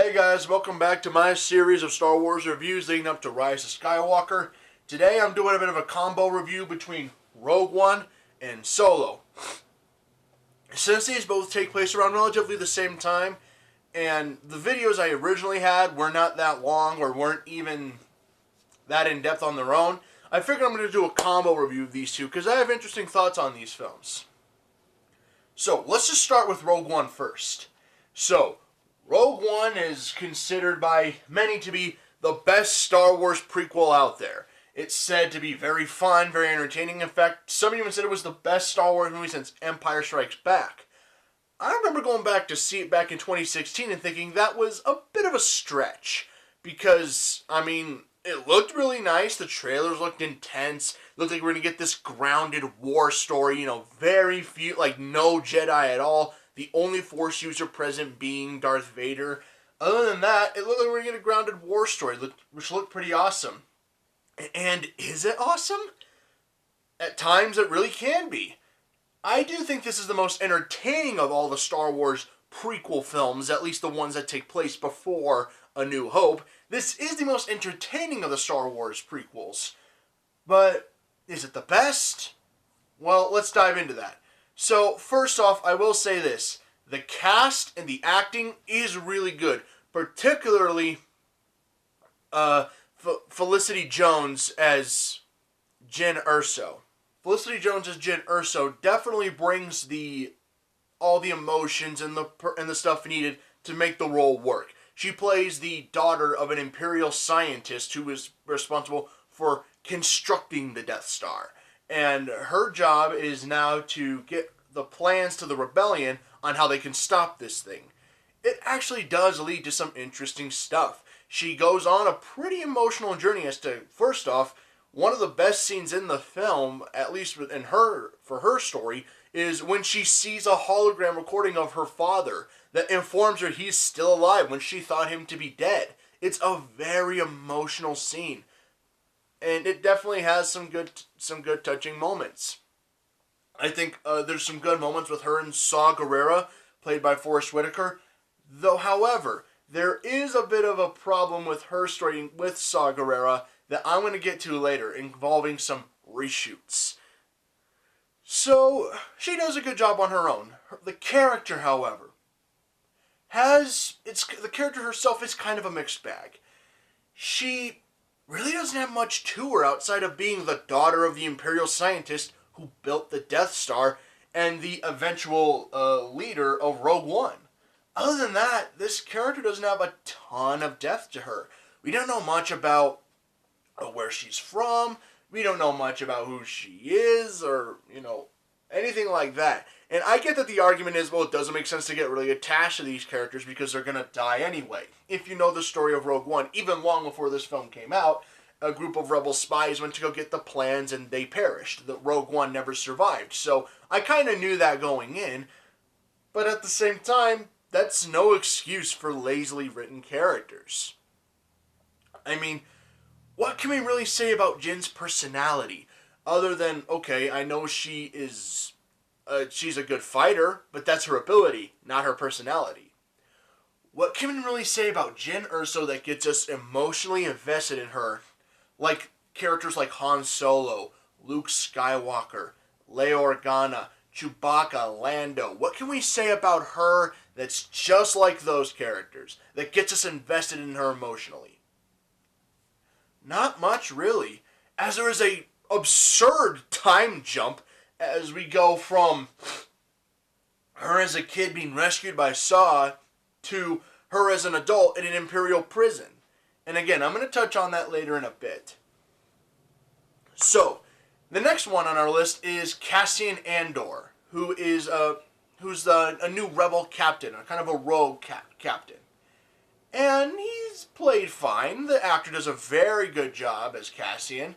Hey guys, welcome back to my series of Star Wars reviews leading up to Rise of Skywalker. Today I'm doing a bit of a combo review between Rogue One and Solo. Since these both take place around relatively the same time, and the videos I originally had were not that long or weren't even that in-depth on their own, I figured I'm going to do a combo review of these two because I have interesting thoughts on these films. So, let's just start with Rogue One first. So, Rogue One is considered by many to be the best Star Wars prequel out there. It's said to be very fun, very entertaining. In fact, some even said it was the best Star Wars movie since Empire Strikes Back. I remember going back to see it back in 2016 and thinking that was a bit of a stretch. Because, I mean, it looked really nice. The trailers looked intense. It looked like we were going to get this grounded war story. Very few, like no Jedi at all. The only Force user present being Darth Vader. Other than that, it looked like we were going to get a grounded war story, which looked pretty awesome. And is it awesome? At times, it really can be. I do think this is the most entertaining of all the Star Wars prequel films, at least the ones that take place before A New Hope. This is the most entertaining of the Star Wars prequels. But is it the best? Well, let's dive into that. So, first off, I will say this. The cast and the acting is really good. Particularly, Felicity Jones as Jyn Erso. Felicity Jones as Jyn Erso definitely brings all the emotions and the stuff needed to make the role work. She plays the daughter of an Imperial scientist who is responsible for constructing the Death Star. And her job is now to get the plans to the rebellion on how they can stop this thing. It actually does lead to some interesting stuff. She goes on a pretty emotional journey as to, first off, one of the best scenes in the film, at least for her story, is when she sees a hologram recording of her father that informs her he's still alive when she thought him to be dead. It's a very emotional scene. And it definitely has some good touching moments. I think there's some good moments with her and Saw Gerrera, played by Forrest Whitaker. Though, however, there is a bit of a problem with her story with Saw Gerrera that I'm going to get to later, involving some reshoots. So, she does a good job on her own. The character, however, the character herself is kind of a mixed bag. She really doesn't have much to her outside of being the daughter of the Imperial scientist who built the Death Star and the eventual leader of Rogue One. Other than that, this character doesn't have a ton of depth to her. We don't know much about where she's from. We don't know much about who she is or, anything like that. And I get that the argument is, well, it doesn't make sense to get really attached to these characters because they're going to die anyway. If you know the story of Rogue One, even long before this film came out, a group of rebel spies went to go get the plans and they perished. The Rogue One never survived. So I kind of knew that going in. But at the same time, that's no excuse for lazily written characters. I mean, what can we really say about Jyn's personality? Other than, okay, I know she's a good fighter, but that's her ability, not her personality. What can we really say about Jyn Erso that gets us emotionally invested in her? Like characters like Han Solo, Luke Skywalker, Leia Organa, Chewbacca, Lando. What can we say about her that's just like those characters, that gets us invested in her emotionally? Not much, really, as there is a absurd time jump as we go from her as a kid being rescued by Saw to her as an adult in an Imperial prison. And again, I'm going to touch on that later in a bit. So, the next one on our list is Cassian Andor, who's a new rebel captain, a kind of a rogue captain. And he's played fine. The actor does a very good job as Cassian.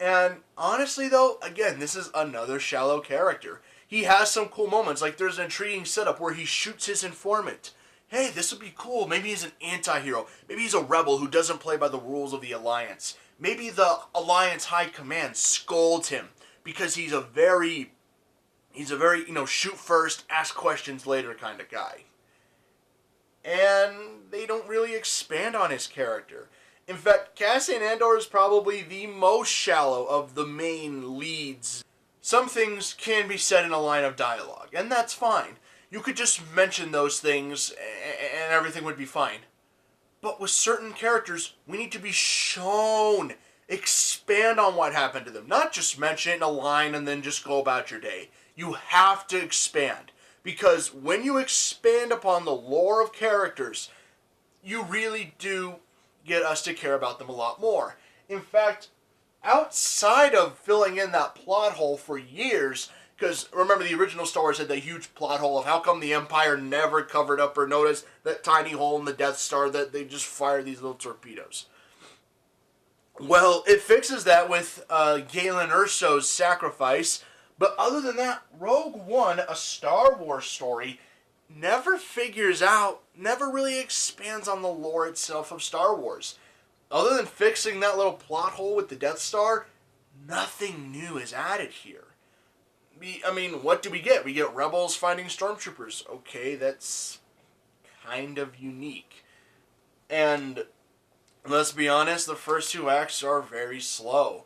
And honestly, though, again, this is another shallow character. He has some cool moments, like there's an intriguing setup where he shoots his informant. Hey, this would be cool. Maybe he's an anti-hero. Maybe he's a rebel who doesn't play by the rules of the Alliance. Maybe the Alliance High Command scolds him because he's a very, shoot first, ask questions later kind of guy. And they don't really expand on his character. In fact, Cassian Andor is probably the most shallow of the main leads. Some things can be said in a line of dialogue, and that's fine. You could just mention those things and everything would be fine. But with certain characters, we need to be shown, expand on what happened to them. Not just mention it in a line and then just go about your day. You have to expand. Because when you expand upon the lore of characters, you really do get us to care about them a lot more. In fact, outside of filling in that plot hole for years, because remember the original Star Wars had that huge plot hole of how come the Empire never covered up or noticed that tiny hole in the Death Star that they just fired these little torpedoes. Well, it fixes that with Galen Erso's sacrifice, but other than that, Rogue One, a Star Wars story, never figures out, never really expands on the lore itself of Star Wars. Other than fixing that little plot hole with the Death Star, nothing new is added here. I mean, what do we get? We get rebels fighting stormtroopers. Okay, that's kind of unique. And let's be honest, the first two acts are very slow.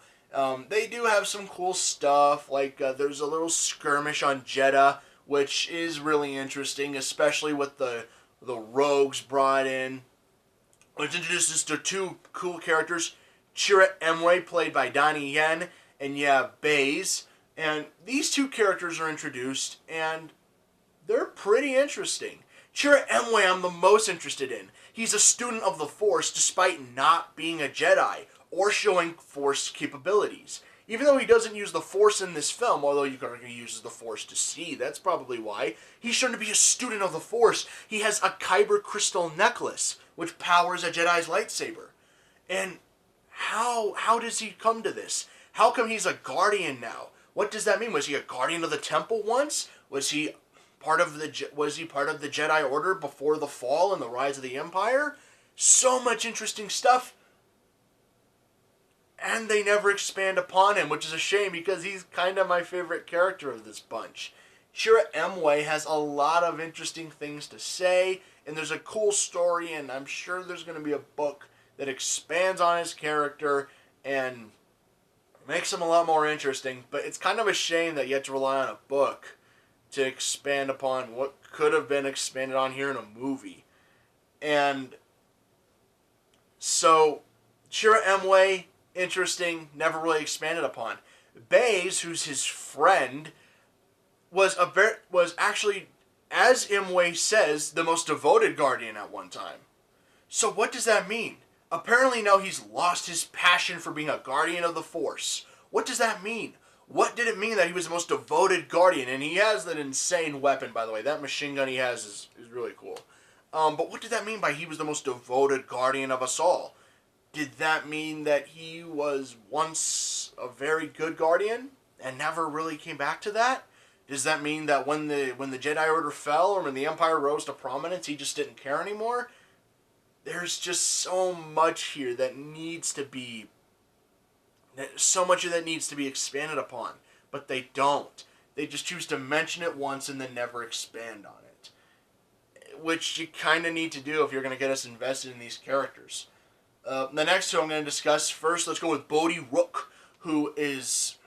They do have some cool stuff, like there's a little skirmish on Jeddah, which is really interesting, especially with the rogues brought in, which introduces to two cool characters, Chirrut Îmwe, played by Donnie Yen, and Baze. And these two characters are introduced, and they're pretty interesting. Chirrut Îmwe I'm the most interested in. He's a student of the Force despite not being a Jedi or showing Force capabilities. Even though he doesn't use the Force in this film, although you can argue he uses the Force to see, that's probably why, he's shown to be a student of the Force. He has a Kyber crystal necklace, which powers a Jedi's lightsaber. And how does he come to this? How come he's a Guardian now? What does that mean? Was he a Guardian of the Temple once? Was he part of the Jedi Order before the fall and the rise of the Empire? So much interesting stuff. And they never expand upon him, which is a shame because he's kind of my favorite character of this bunch. Chirrut Îmwe has a lot of interesting things to say, and there's a cool story, and I'm sure there's going to be a book that expands on his character and makes him a lot more interesting. But it's kind of a shame that you have to rely on a book to expand upon what could have been expanded on here in a movie. And so, Chirrut Îmwe, interesting, never really expanded upon. Baze, who's his friend, was actually, as Îmwe says, the most devoted Guardian at one time. So what does that mean? Apparently now he's lost his passion for being a Guardian of the Force. What does that mean? What did it mean that he was the most devoted Guardian? And he has that insane weapon, by the way. That machine gun he has is really cool. But what did that mean by he was the most devoted Guardian of us all? Did that mean that he was once a very good Guardian and never really came back to that? Does that mean that when the Jedi Order fell or when the Empire rose to prominence, he just didn't care anymore? There's just so much here that needs to be... so much of that needs to be expanded upon. But they don't. They just choose to mention it once and then never expand on it. Which you kind of need to do if you're going to get us invested in these characters. The next two I'm going to discuss. First, let's go with Bodhi Rook, who is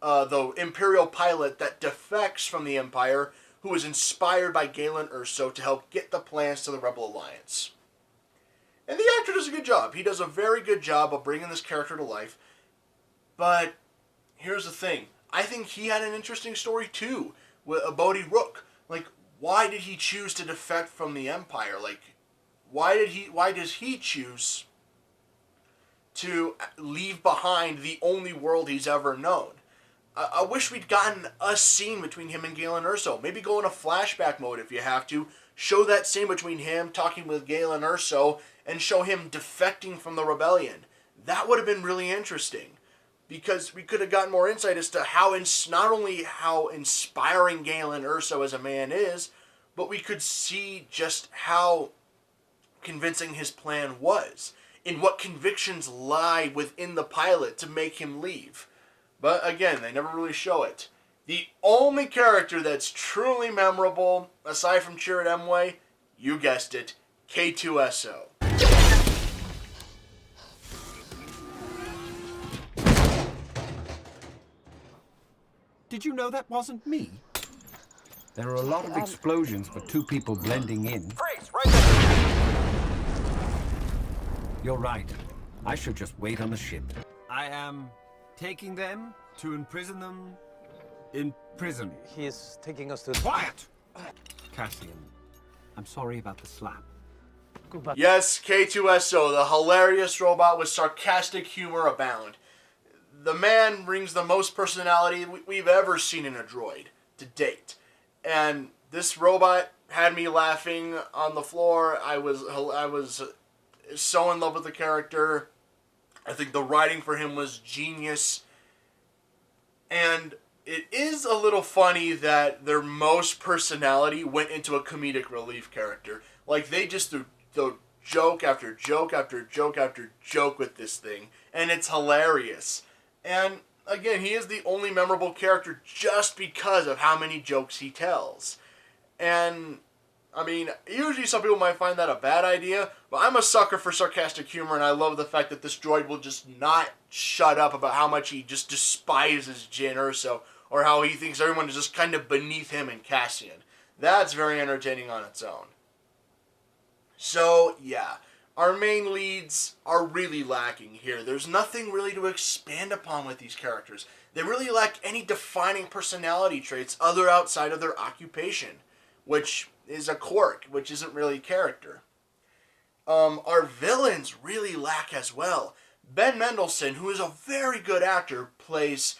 the Imperial pilot that defects from the Empire, who was inspired by Galen Erso to help get the plans to the Rebel Alliance. And the actor does a good job. He does a very good job of bringing this character to life. But here's the thing. I think he had an interesting story too, with Bodhi Rook. Like, why did he choose to defect from the Empire? Like, why does he choose to leave behind the only world he's ever known? I wish we'd gotten a scene between him and Galen Erso. Maybe go in a flashback mode if you have to. Show that scene between him talking with Galen Erso and show him defecting from the rebellion. That would have been really interesting. Because we could have gotten more insight as to how, not only how inspiring Galen Erso as a man is, but we could see just how convincing his plan was, and what convictions lie within the pilot to make him leave. But again, they never really show it. The only character that's truly memorable, aside from Chirrut Îmwe, you guessed it, K2SO. Did you know that wasn't me? There are a lot of explosions for two people blending in. Freeze! Right there! You're right. I should just wait on the ship. I am taking them to imprison them in prison. He is taking us to... Quiet! Cassian, I'm sorry about the slap. Goodbye. Yes, K2SO, the hilarious robot with sarcastic humor abound. The man brings the most personality we've ever seen in a droid to date. And this robot had me laughing on the floor. I was so in love with the character. I think the writing for him was genius. And it is a little funny that their most personality went into a comedic relief character. Like, they just threw joke after joke after joke after joke with this thing. And it's hilarious. And, again, he is the only memorable character just because of how many jokes he tells. And, I mean, usually some people might find that a bad idea, but I'm a sucker for sarcastic humor, and I love the fact that this droid will just not shut up about how much he just despises Jyn Erso, or how he thinks everyone is just kind of beneath him and Cassian. That's very entertaining on its own. So, yeah. Our main leads are really lacking here. There's nothing really to expand upon with these characters. They really lack any defining personality traits other outside of their occupation, which is a quirk, which isn't really character. Our villains really lack as well. Ben Mendelsohn, who is a very good actor, plays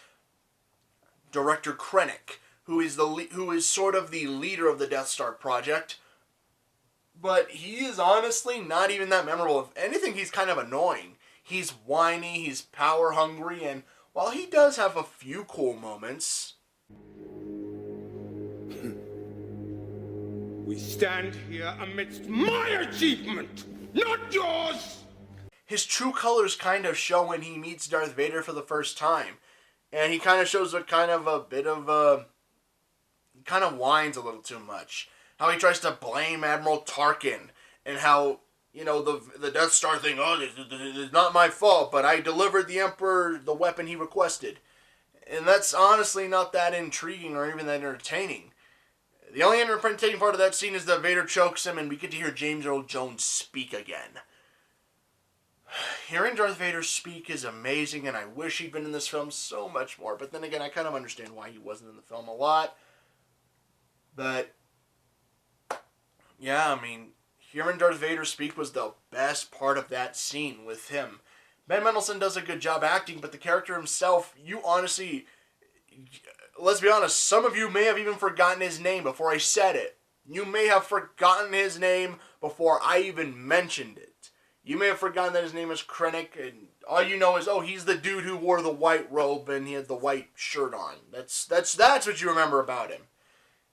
Director Krennic, who is sort of the leader of the Death Star project. But he is honestly not even that memorable. If anything, he's kind of annoying. He's whiny, he's power hungry, and while he does have a few cool moments... We stand here amidst my achievement, not yours! His true colors kind of show when he meets Darth Vader for the first time. And he kind of shows he kind of whines a little too much. How he tries to blame Admiral Tarkin, and how, you know, the Death Star thing, it's not my fault, but I delivered the Emperor the weapon he requested. And that's honestly not that intriguing or even that entertaining. The only entertaining part of that scene is that Vader chokes him and we get to hear James Earl Jones speak again. Hearing Darth Vader speak is amazing, and I wish he'd been in this film so much more, but then again, I kind of understand why he wasn't in the film a lot. But... yeah, I mean, hearing Darth Vader speak was the best part of that scene with him. Ben Mendelsohn does a good job acting, but the character himself, you honestly... let's be honest, some of you may have even forgotten his name before I said it. You may have forgotten his name before I even mentioned it. You may have forgotten that his name is Krennic, and all you know is, oh, he's the dude who wore the white robe and he had the white shirt on. That's what you remember about him.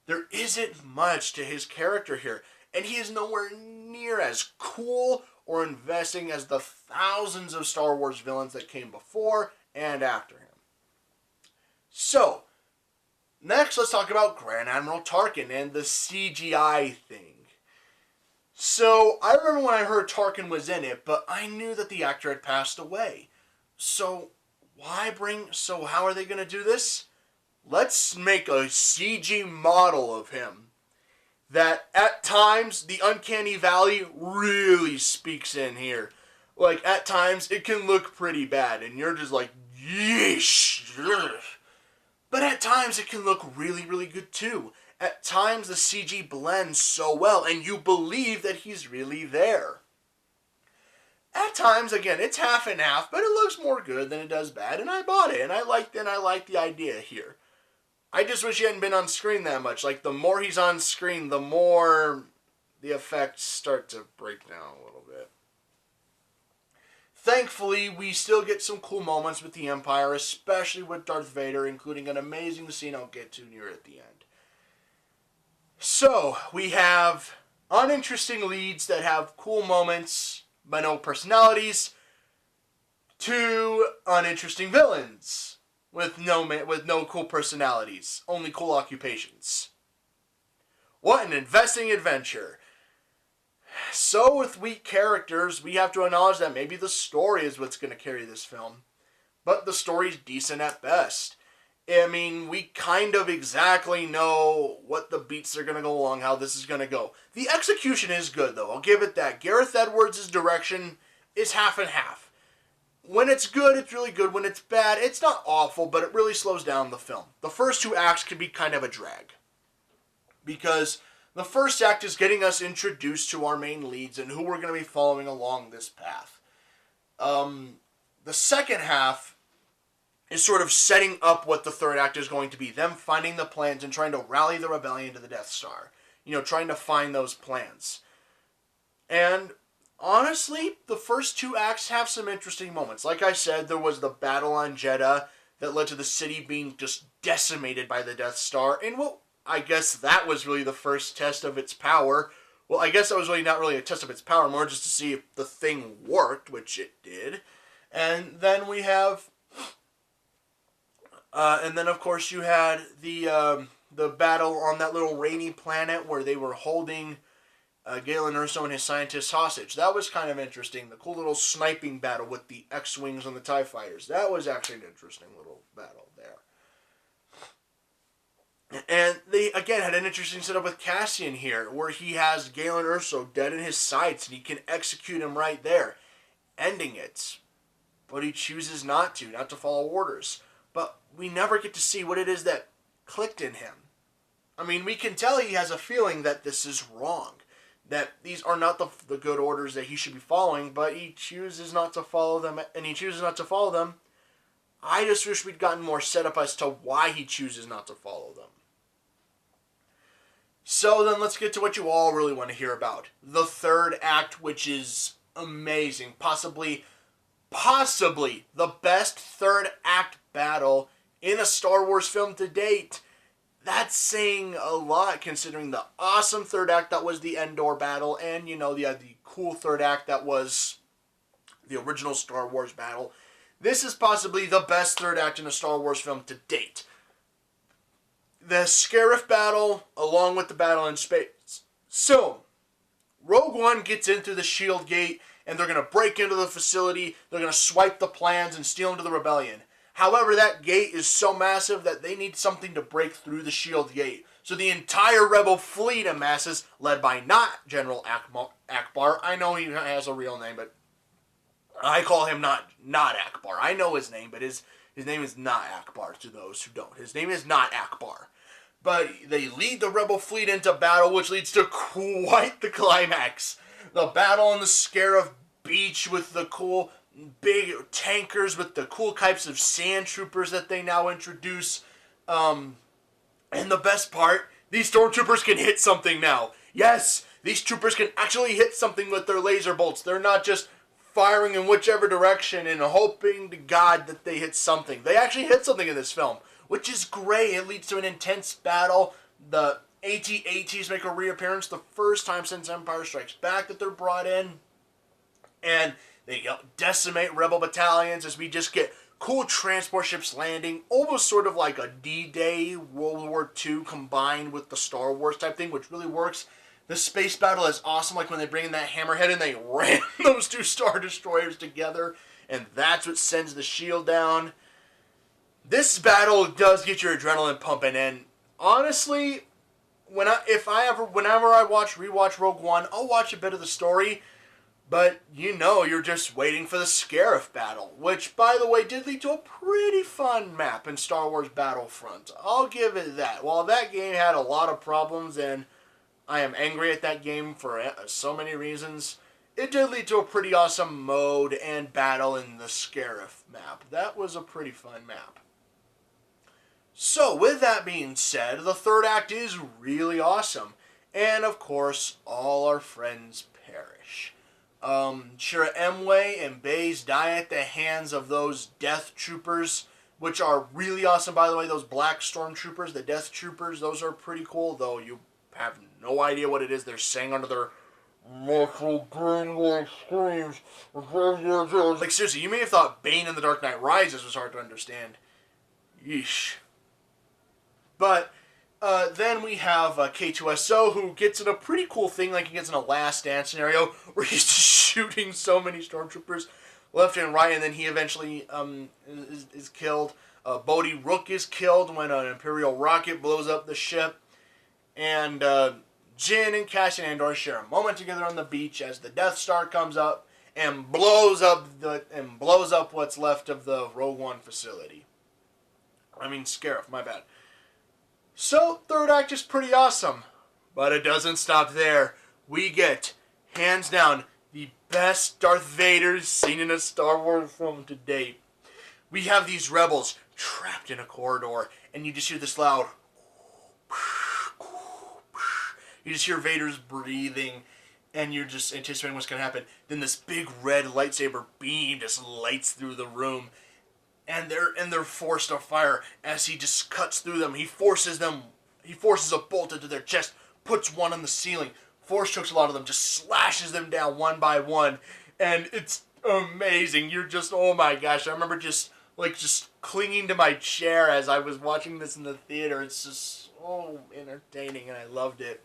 There isn't much to his character here. And he is nowhere near as cool or investing as the thousands of Star Wars villains that came before and after him. So, next let's talk about Grand Admiral Tarkin and the CGI thing. So, I remember when I heard Tarkin was in it, but I knew that the actor had passed away. So, how are they going to do this? Let's make a CG model of him. That at times, the uncanny valley really speaks in here. Like, at times, it can look pretty bad, and you're just like, yeesh. But at times, it can look really, really good too. At times, the CG blends so well, and you believe that he's really there. At times, again, it's half and half, but it looks more good than it does bad, and I bought it, and I liked the idea here. I just wish he hadn't been on screen that much. Like, the more he's on screen, the more the effects start to break down a little bit. Thankfully, we still get some cool moments with the Empire, especially with Darth Vader, including an amazing scene I'll get to near at the end. So, we have uninteresting leads that have cool moments, but no personalities, to uninteresting villains. With no cool personalities, only cool occupations. What an investing adventure. So with weak characters, we have to acknowledge that maybe the story is what's going to carry this film. But the story's decent at best. I mean, we kind of exactly know what the beats are going to go along, how this is going to go. The execution is good, though. I'll give it that. Gareth Edwards' direction is half and half. When it's good, it's really good. When it's bad, it's not awful, but it really slows down the film. The first two acts can be kind of a drag. Because the first act is getting us introduced to our main leads and who we're going to be following along this path. The second half is sort of setting up what the third act is going to be. Them finding the plans and trying to rally the rebellion to the Death Star. Trying to find those plans. And honestly, the first two acts have some interesting moments. Like I said, there was the battle on Jeddah that led to the city being just decimated by the Death Star. And I guess that was really the first test of its power. Well, I guess that was really not really a test of its power, more just to see if the thing worked, which it did. And then we have... and then, of course, you had the battle on that little rainy planet where they were holding Galen Erso and his scientists hostage. That was kind of interesting. The cool little sniping battle with the X-Wings and the TIE Fighters. That was actually an interesting little battle there. And they, again, had an interesting setup with Cassian here, where he has Galen Erso dead in his sights, and he can execute him right there, ending it. But he chooses not to follow orders. But we never get to see what it is that clicked in him. I mean, we can tell he has a feeling that this is wrong. That these are not the good orders that he should be following, but he chooses not to follow them, and he chooses not to follow them. I just wish we'd gotten more setup as to why he chooses not to follow them. So then let's get to what you all really want to hear about. The third act, which is amazing. Possibly the best third act battle in a Star Wars film to date. That's saying a lot, considering the awesome third act that was the Endor battle, and, the cool third act that was the original Star Wars battle. This is possibly the best third act in a Star Wars film to date. The Scarif battle, along with the battle in space. So, Rogue One gets into the shield gate, and they're going to break into the facility, they're going to swipe the plans and steal into the rebellion. However, that gate is so massive that they need something to break through the shield gate. So the entire rebel fleet amasses, led by not General Akbar. I know he has a real name, but I call him not Akbar. I know his name, but his name is not Akbar to those who don't. His name is not Akbar. But they lead the rebel fleet into battle, which leads to quite the climax. The battle on the Scarif beach with the cool big tankers with the cool types of sand troopers that they now introduce. And the best part, these stormtroopers can hit something now. Yes, these troopers can actually hit something with their laser bolts. They're not just firing in whichever direction and hoping to God that they hit something. They actually hit something in this film, which is great. It leads to an intense battle. The AT-ATs make a reappearance the first time since Empire Strikes Back that they're brought in. And they decimate rebel battalions as we just get cool transport ships landing, almost sort of like a D-Day World War II combined with the Star Wars type thing, which really works. The space battle is awesome, like when they bring in that hammerhead and they ram those two Star Destroyers together, and that's what sends the shield down. This battle does get your adrenaline pumping, and honestly, whenever I rewatch Rogue One, I'll watch a bit of the story, but you're just waiting for the Scarif battle, which, by the way, did lead to a pretty fun map in Star Wars Battlefront. I'll give it that. While that game had a lot of problems, and I am angry at that game for so many reasons, it did lead to a pretty awesome mode and battle in the Scarif map. That was a pretty fun map. So, with that being said, the third act is really awesome. And, of course, all our friends perish. Shira Emwe and Baze die at the hands of those Death Troopers, which are really awesome, by the way. Those black stormtroopers, the Death Troopers, those are pretty cool, though you have no idea what it is they're saying under their muscle green screams. Like, seriously, you may have thought Bane in The Dark Knight Rises was hard to understand. Yeesh. But Then we have K2SO, who gets in a pretty cool thing, like he gets in a Last Dance scenario, where he's just shooting so many stormtroopers left and right, and then he eventually is killed. Bodhi Rook is killed when an Imperial rocket blows up the ship. And Jin and Cassian Andor share a moment together on the beach as the Death Star comes up and blows up what's left of the Rogue One facility. I mean, Scarif, my bad. So, third act is pretty awesome. But it doesn't stop there. We get, hands down, the best Darth Vader scene in a Star Wars film to date. We have these rebels trapped in a corridor, and you just hear this loud... You just hear Vader's breathing, and you're just anticipating what's going to happen. Then this big red lightsaber beam just lights through the room, and they're forced to fire as he just cuts through them. He forces a bolt into their chest, puts one on the ceiling, force chokes a lot of them, just slashes them down one by one, and it's amazing. You're just, oh my gosh, I remember just clinging to my chair as I was watching this in the theater. It's just so entertaining, and I loved it.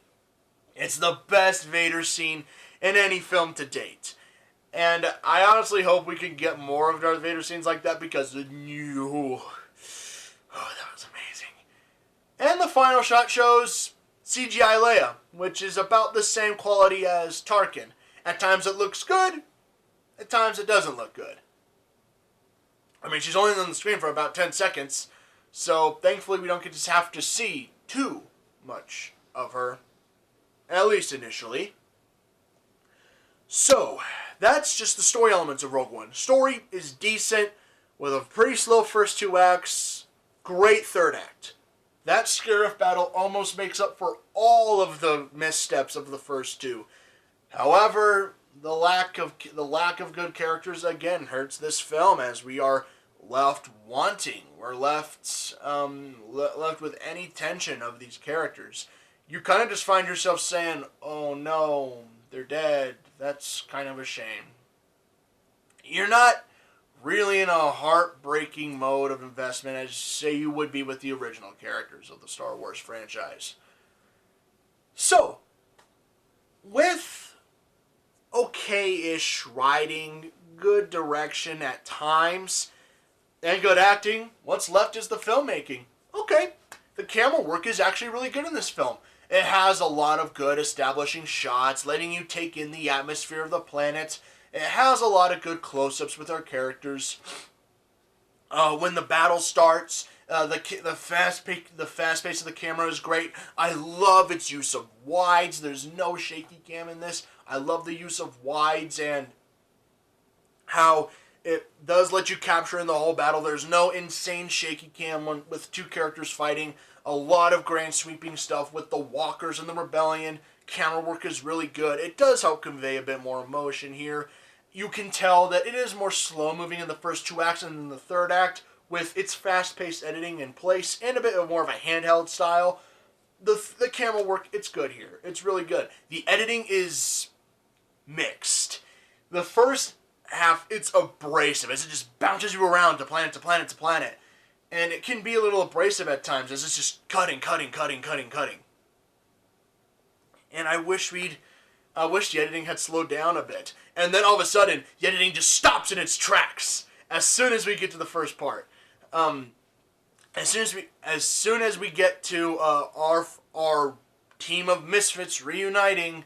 It's the best Vader scene in any film to date. And I honestly hope we can get more of Darth Vader scenes like that, because that was amazing. And the final shot shows CGI Leia, which is about the same quality as Tarkin. At times it looks good, at times it doesn't look good. I mean, she's only on the screen for about 10 seconds, so thankfully we don't get to have to see too much of her, at least initially. So, that's just the story elements of Rogue One. Story is decent, with a pretty slow first 2 acts, great third act. That Scarif battle almost makes up for all of the missteps of the first 2. However, the lack of good characters again hurts this film, as we are left wanting. We're left with any tension of these characters. You kind of just find yourself saying, "Oh no, they're dead. That's kind of a shame." You're not really in a heartbreaking mode of investment as, say, you would be with the original characters of the Star Wars franchise. So, with okay-ish writing, good direction at times, and good acting, what's left is the filmmaking. Okay, the camera work is actually really good in this film. It has a lot of good establishing shots, letting you take in the atmosphere of the planet. It has a lot of good close-ups with our characters. When the battle starts, the fast pace of the camera is great. I love its use of wides. There's no shaky cam in this. I love the use of wides and how it does let you capture in the whole battle. There's no insane shaky cam with 2 characters fighting. A lot of grand sweeping stuff with the walkers and the rebellion. Camera work is really good. It does help convey a bit more emotion here. You can tell that it is more slow moving in the first 2 acts than in the third act, with its fast-paced editing in place and a bit more of a handheld style. The camera work, it's good here. It's really good. The editing is mixed. The first half, it's abrasive as it just bounces you around to planet to planet to planet. And it can be a little abrasive at times as it's just cutting. And I wish the editing had slowed down a bit. And then all of a sudden, the editing just stops in its tracks as soon as we get to the first part. As soon as we get to our team of misfits reuniting,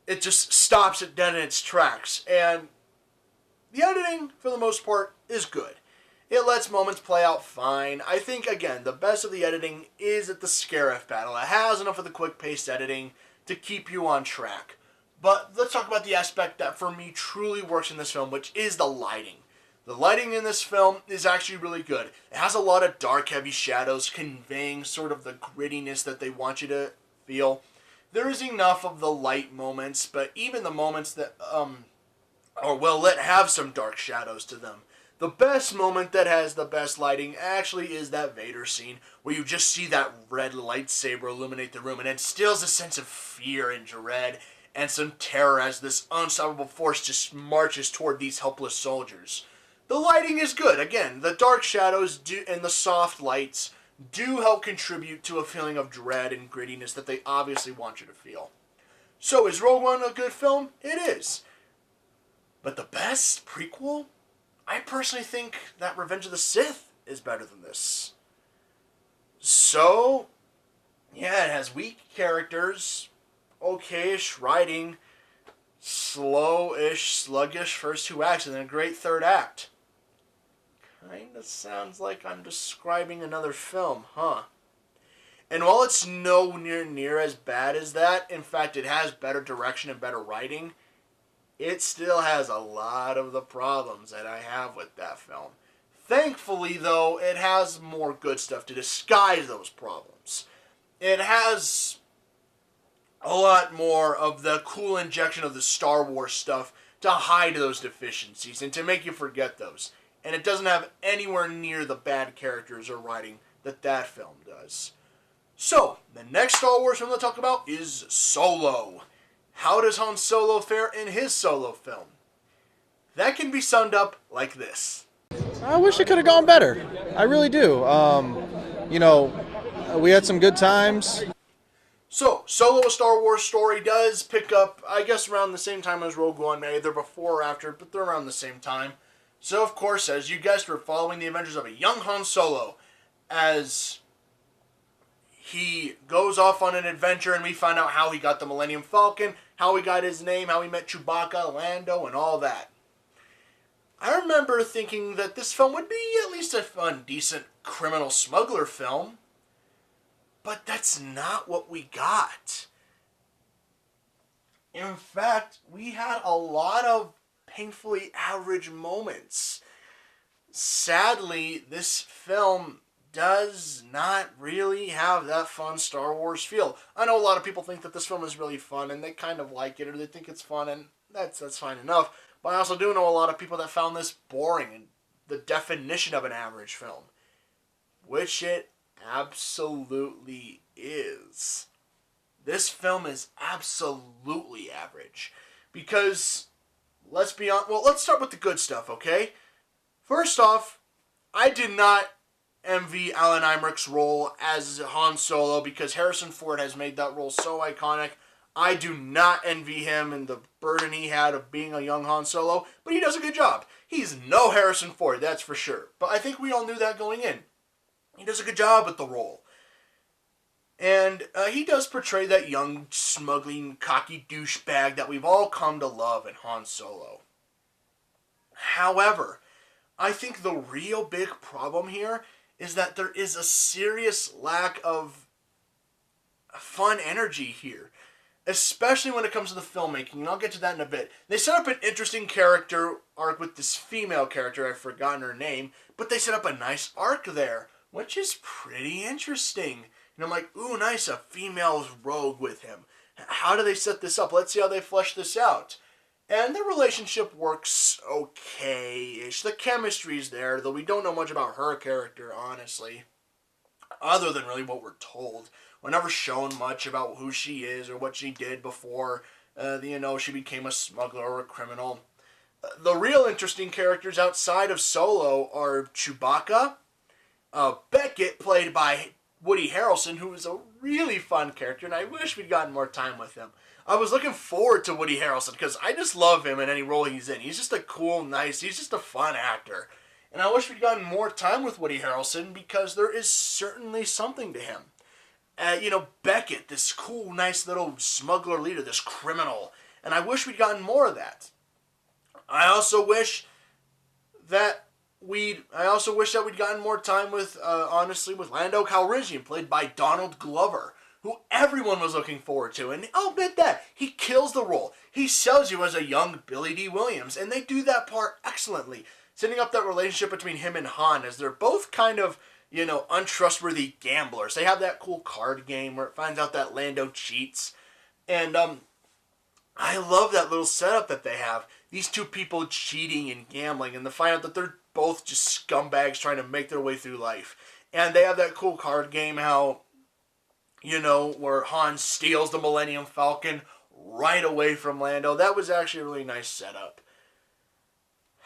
it just stops it dead in its tracks. And the editing, for the most part, is good. It lets moments play out fine. I think, again, the best of the editing is at the Scarif battle. It has enough of the quick-paced editing to keep you on track. But let's talk about the aspect that, for me, truly works in this film, which is the lighting. The lighting in this film is actually really good. It has a lot of dark, heavy shadows conveying sort of the grittiness that they want you to feel. There is enough of the light moments, but even the moments that are well lit have some dark shadows to them. The best moment that has the best lighting actually is that Vader scene where you just see that red lightsaber illuminate the room and it instills a sense of fear and dread and some terror as this unstoppable force just marches toward these helpless soldiers. The lighting is good. Again, the dark shadows and the soft lights do help contribute to a feeling of dread and grittiness that they obviously want you to feel. So is Rogue One a good film? It is. But the best prequel? I personally think that Revenge of the Sith is better than this. So, yeah, it has weak characters, okay-ish writing, slow-ish, sluggish first two acts, and then a great third act. Kinda sounds like I'm describing another film, huh? And while it's nowhere near as bad as that, in fact, it has better direction and better writing, it still has a lot of the problems that I have with that film. Thankfully, though, it has more good stuff to disguise those problems. It has a lot more of the cool injection of the Star Wars stuff to hide those deficiencies and to make you forget those. And it doesn't have anywhere near the bad characters or writing that that film does. So, the next Star Wars film to talk about is Solo. How does Han Solo fare in his solo film? That can be summed up like this. I wish it could have gone better. I really do. We had some good times. So, Solo, a Star Wars story, does pick up, I guess, around the same time as Rogue One, either before or after, but they're around the same time. So, of course, as you guessed, we're following the adventures of a young Han Solo as he goes off on an adventure, and we find out how he got the Millennium Falcon, how he got his name, how he met Chewbacca, Lando, and all that. I remember thinking that this film would be at least a fun, decent criminal smuggler film, but that's not what we got. In fact, we had a lot of painfully average moments. Sadly, this film does not really have that fun Star Wars feel. I know a lot of people think that this film is really fun, and they kind of like it, or they think it's fun, and that's fine enough. But I also do know a lot of people that found this boring and the definition of an average film, which it absolutely is. This film is absolutely average because, let's be honest, well, let's start with the good stuff, okay? First off, I did not envy Alan Eimerich's role as Han Solo because Harrison Ford has made that role so iconic. I do not envy him and the burden he had of being a young Han Solo, but he does a good job. He's no Harrison Ford, that's for sure. But I think we all knew that going in. He does a good job with the role. And he does portray that young, smuggling, cocky douchebag that we've all come to love in Han Solo. However, I think the real big problem here is that there is a serious lack of fun energy here, especially when it comes to the filmmaking, and I'll get to that in a bit. They set up an interesting character arc with this female character, I've forgotten her name, but they set up a nice arc there, which is pretty interesting. And I'm like, ooh, nice, a female rogue with him. How do they set this up? Let's see how they flesh this out. And the relationship works okay-ish. The chemistry's there, though we don't know much about her character, honestly. Other than really what we're told. We're never shown much about who she is or what she did before, she became a smuggler or a criminal. The real interesting characters outside of Solo are Chewbacca, Beckett, played by Woody Harrelson, who is a really fun character, and I wish we'd gotten more time with him. I was looking forward to Woody Harrelson because I just love him in any role he's in. He's just a cool, nice, he's just a fun actor. And I wish we'd gotten more time with Woody Harrelson because there is certainly something to him. Beckett, this cool, nice little smuggler leader, this criminal. And I wish we'd gotten more of that. I also wish that we'd gotten more time with Lando Calrissian, played by Donald Glover, who everyone was looking forward to. And I'll admit that. He kills the role. He sells you as a young Billy D. Williams, and they do that part excellently, setting up that relationship between him and Han, as they're both kind of, untrustworthy gamblers. They have that cool card game where it finds out that Lando cheats. And I love that little setup that they have. These two people cheating and gambling, and to find out that they're both just scumbags trying to make their way through life. And they have that cool card game, how, where Han steals the Millennium Falcon right away from Lando. That was actually a really nice setup.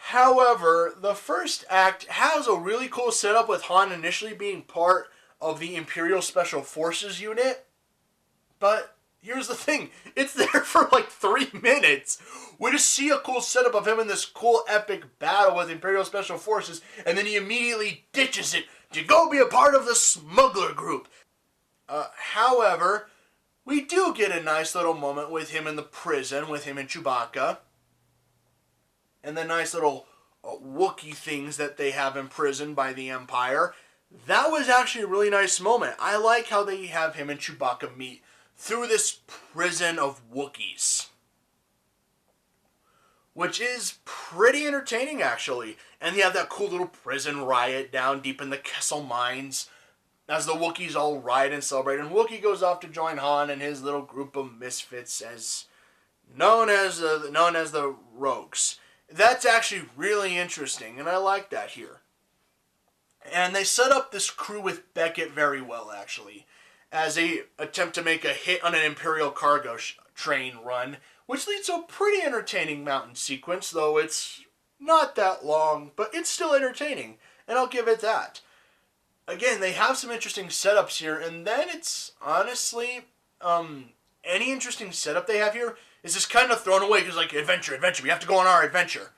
However, the first act has a really cool setup with Han initially being part of the Imperial Special Forces unit. But here's the thing, it's there for like 3 minutes. We just see a cool setup of him in this cool epic battle with Imperial Special Forces, and then he immediately ditches it to go be a part of the smuggler group. However, we do get a nice little moment with him in the prison, with him and Chewbacca. And the nice little Wookiee things that they have in prison by the Empire. That was actually a really nice moment. I like how they have him and Chewbacca meet through this prison of Wookiees. Which is pretty entertaining, actually. And you have that cool little prison riot down deep in the Kessel Mines as the Wookiees all riot and celebrate. And Wookiee goes off to join Han and his little group of misfits as known as the Rogues. That's actually really interesting, and I like that here. And they set up this crew with Beckett very well, actually, as they attempt to make a hit on an Imperial cargo train run, which leads to a pretty entertaining mountain sequence, though it's not that long, but it's still entertaining, and I'll give it that. Again, they have some interesting setups here, and then it's honestly, any interesting setup they have here is just kind of thrown away because, like, adventure, we have to go on our adventure.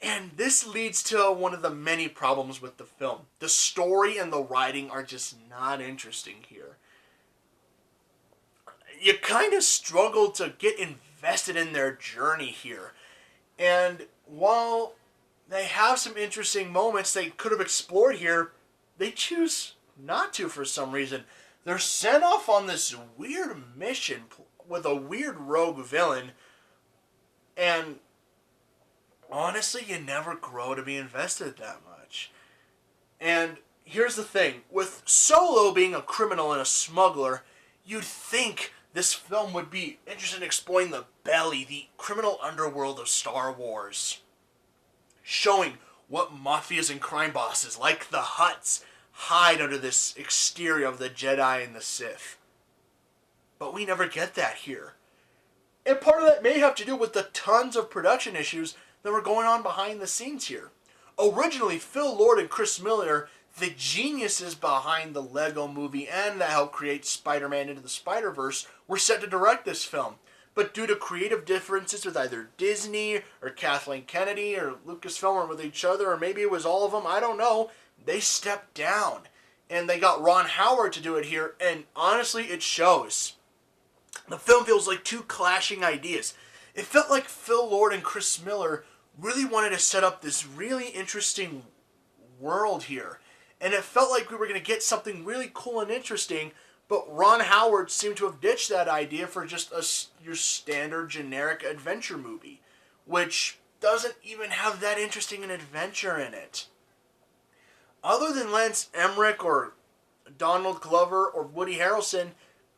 And this leads to one of the many problems with the film. The story and the writing are just not interesting here. You kind of struggle to get invested in their journey here. And while they have some interesting moments they could have explored here, they choose not to for some reason. They're sent off on this weird mission with a weird rogue villain, and honestly, you never grow to be invested that much. And here's the thing, with Solo being a criminal and a smuggler, you'd think this film would be interested in exploring the belly, the criminal underworld of Star Wars. Showing what mafias and crime bosses, like the Hutts, hide under this exterior of the Jedi and the Sith. But we never get that here. And part of that may have to do with the tons of production issues that were going on behind the scenes here. Originally, Phil Lord and Chris Miller, the geniuses behind the Lego movie and that helped create Spider-Man Into the Spider-Verse, were set to direct this film. But due to creative differences with either Disney or Kathleen Kennedy or Lucasfilm or with each other, or maybe it was all of them, I don't know, they stepped down. And they got Ron Howard to do it here, and honestly, it shows. The film feels like two clashing ideas. It felt like Phil Lord and Chris Miller really wanted to set up this really interesting world here. And it felt like we were going to get something really cool and interesting, but Ron Howard seemed to have ditched that idea for just your standard generic adventure movie, which doesn't even have that interesting an adventure in it. Other than Lance Emmerich or Donald Glover or Woody Harrelson,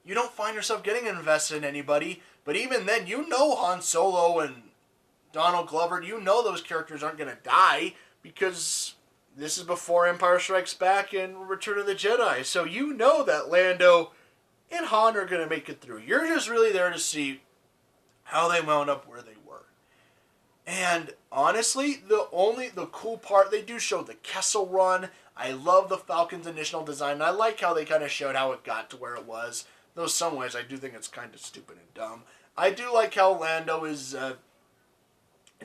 you don't find yourself getting invested in anybody. But even then, you know Han Solo and Donald Glover, you know those characters aren't going to die because this is before Empire Strikes Back and Return of the Jedi. So you know that Lando and Han are going to make it through. You're just really there to see how they wound up where they were. And honestly, the cool part, they do show the Kessel Run. I love the Falcon's initial design. And I like how they kind of showed how it got to where it was. Though some ways I do think it's kind of stupid and dumb. I do like how Lando is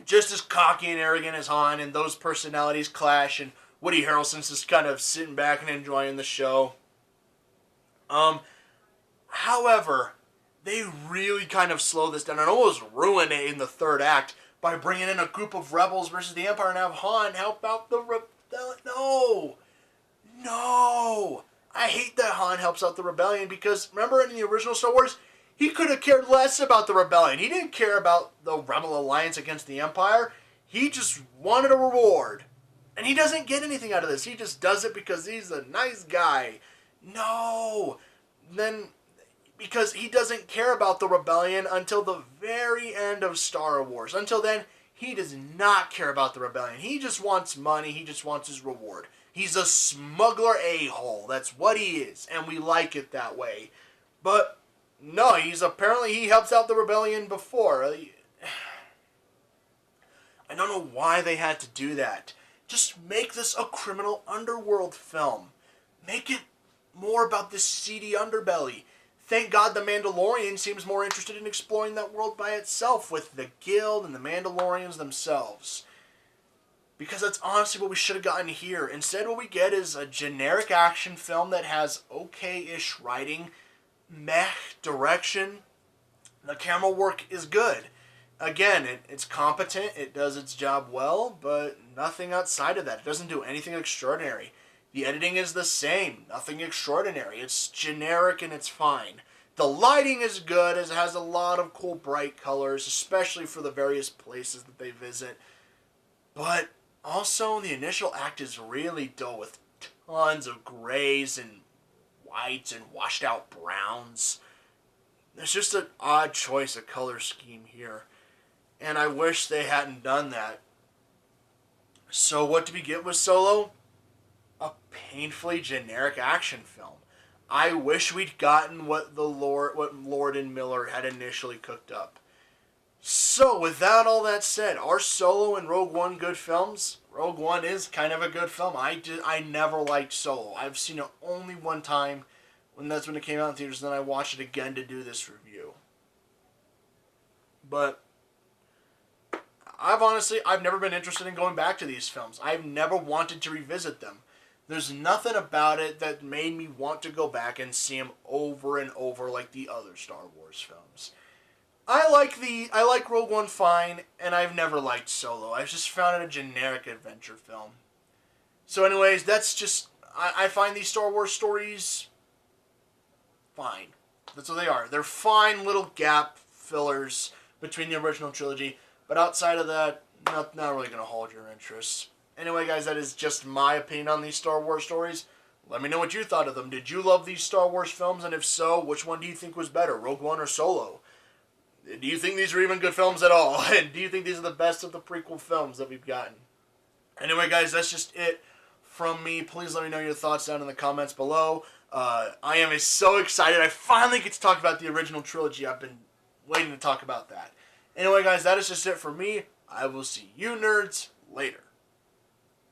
just as cocky and arrogant as Han, and those personalities clash, and Woody Harrelson's just kind of sitting back and enjoying the show. However, they really kind of slow this down and almost ruin it in the third act by bringing in a group of rebels versus the Empire and have Han help out the No! I hate that Han helps out the rebellion because, remember in the original Star Wars, he could have cared less about the rebellion. He didn't care about the Rebel Alliance against the Empire. He just wanted a reward. And he doesn't get anything out of this. He just does it because he's a nice guy. No! Then, because he doesn't care about the rebellion until the very end of Star Wars. Until then, he does not care about the rebellion. He just wants money. He just wants his reward. He's a smuggler a-hole. That's what he is. And we like it that way. But no, he helps out the rebellion before. I don't know why they had to do that. Just make this a criminal underworld film. Make it more about this seedy underbelly. Thank God The Mandalorian seems more interested in exploring that world by itself with the Guild and the Mandalorians themselves. Because that's honestly what we should have gotten here. Instead, what we get is a generic action film that has okay-ish writing, meh direction. The camera work is good. Again, it's competent, it does its job well, but nothing outside of that. It doesn't do anything extraordinary. The editing is the same, nothing extraordinary. It's generic and it's fine. The lighting is good, as it has a lot of cool bright colors, especially for the various places that they visit. But also, the initial act is really dull with tons of grays and whites and washed out browns. There's just an odd choice of color scheme here. And I wish they hadn't done that. So what did we get with Solo? A painfully generic action film. I wish we'd gotten what Lord and Miller had initially cooked up. So with that all that said, are Solo and Rogue One good films? Rogue One is kind of a good film. I never liked Solo. I've seen it only one time, that's when it came out in theaters, and then I watched it again to do this review. But I've never been interested in going back to these films. I've never wanted to revisit them. There's nothing about it that made me want to go back and see them over and over like the other Star Wars films. I like Rogue One fine, and I've never liked Solo. I've just found it a generic adventure film. So anyways, that's just, I find these Star Wars stories fine. That's what they are. They're fine little gap fillers between the original trilogy. But outside of that, not really going to hold your interest. Anyway, guys, that is just my opinion on these Star Wars stories. Let me know what you thought of them. Did you love these Star Wars films? And if so, which one do you think was better, Rogue One or Solo? Do you think these are even good films at all? And do you think these are the best of the prequel films that we've gotten? Anyway, guys, that's just it from me. Please let me know your thoughts down in the comments below. I am so excited. I finally get to talk about the original trilogy. I've been waiting to talk about that. Anyway, guys, that is just it for me. I will see you nerds later.